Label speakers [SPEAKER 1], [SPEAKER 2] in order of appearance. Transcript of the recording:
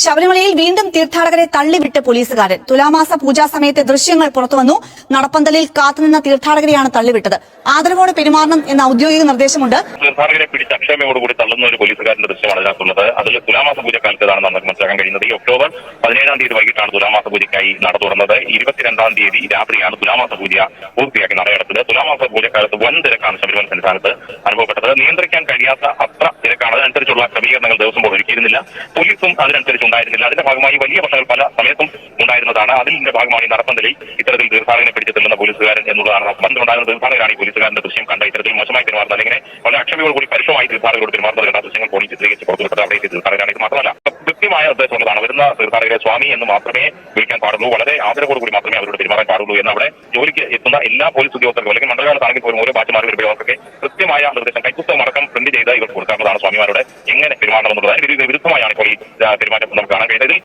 [SPEAKER 1] ശബരിമലയിൽ വീണ്ടും തീർത്ഥാടകരെ തള്ളിവിട്ട് പോലീസുകാരൻ. തുലാമാസ പൂജാ സമയത്തെ ദൃശ്യങ്ങൾ പുറത്തുവന്നു. നടപ്പന്തലിൽ കാത്തുനിന്ന തീർത്ഥാടകരെയാണ് തള്ളിവിട്ടത്. ആദരവോടെ പെരുമാറണം എന്ന ഔദ്യോഗിക നിർദ്ദേശമുണ്ട്.
[SPEAKER 2] തീർത്ഥാടകരെ പിടിച്ച് അക്ഷമയോടുകൂടി തള്ളുന്ന ഒരു പോലീസുകാരന്റെ ദൃശ്യമാണ് ഇതിനകത്തുള്ളത്. അതിൽ തുലാമാസ പൂജക്കാലത്തേതാണ് നമുക്ക് മനസ്സിലാക്കാൻ കഴിയുന്നത്. ഈ ഒക്ടോബർ 17-ാം തീയതി വൈകിട്ടാണ് തുലാമാസ പൂജയ്ക്കായി നട തുറന്നത്. 22-ാം തീയതി രാത്രിയാണ് തുലാമാസ പൂജ പൂർത്തിയാക്കി നടയടച്ചത്. തുലാമാസ പൂജക്കാലത്ത് വൻ തിരക്കാണ് ശബരിമല സന്നിധാനത്ത് അനുഭവപ്പെട്ടത്. നിയന്ത്രിക്കാൻ കഴിയാത്ത അത്ര തിരക്കാണ്. അതിനനുസരിച്ചുള്ള ക്രമീകരണങ്ങൾ ദേവസ്വം ബോർഡ് ഒരുക്കിയിരുന്നില്ല. പോലീസും അതിനനുസരിച്ച് ഉണ്ടായിരുന്നില്ല. അതിന്റെ ഭാഗമായി വലിയ പ്രശ്നങ്ങൾ പല സമയത്തും ഉണ്ടായിരുന്നതാണ്. അതിന്റെ ഭാഗമാണ് നടപ്പന്തലിൽ ഇത്തരത്തിൽ തീർത്ഥാടകനെ പിടിച്ച് തള്ളുന്ന പോലീസുകാരൻ എന്നുള്ളതാണ്. ബന്ധമുണ്ടായിരുന്ന തീർത്ഥാടകരാണ് ഈ പോലീസുകാരന്റെ ദൃശ്യം കണ്ട ഇത്തരത്തിൽ മോശമായി പെരുമാറുന്നത്, അല്ലെങ്കിൽ വളരെ അക്ഷമയോടുകൂടി പരുഷമായി തീർത്ഥാടകരോട് പെരുമാറുന്നത് കണ്ട ദൃശ്യങ്ങൾ പോലീസ് ചിത്രീകരിച്ച് പുറത്തുവിട്ടത് അവിടെ തീർത്ഥാടകരാണ്. ഇത് മാത്രമല്ല, കൃത്യമായ നിർദ്ദേശമുള്ളതാണ്. വരുന്ന തീർത്ഥാടകരെ സ്വാമി എന്ന് മാത്രമേ വിളിക്കാൻ പാടുള്ളൂ, വളരെ ആദരവോടുകൂടി മാത്രമേ അവരോട് പെരുമാറാൻ പാടുള്ളൂ എന്ന് അവിടെ ജോലിക്ക് എത്തുന്ന എല്ലാ പോലീസ് ഉദ്യോഗസ്ഥർക്കും അല്ലെങ്കിൽ മണ്ഡലകാലത്താണെങ്കിൽ പോലും ഓരോ ബാച്ചുമാർ വരുമ്പോഴൊക്കെ കൃത്യമായ നിർദ്ദേശം കൈപ്പുസ്തകം അടക്കം പ്രിന്റ് ചെയ്ത് ഇവർ കൊടുക്കാറുള്ളതാണ്. സ്വാമിമാരോട് എങ്ങനെ പെരുമാറണമെന്നുള്ളത് അതിന് വിരുദ്ധമായാണ് ഇപ്പോൾ ഈ പെരുമാറ്റം നമുക്ക് കാണാൻ കഴിയുന്നത്.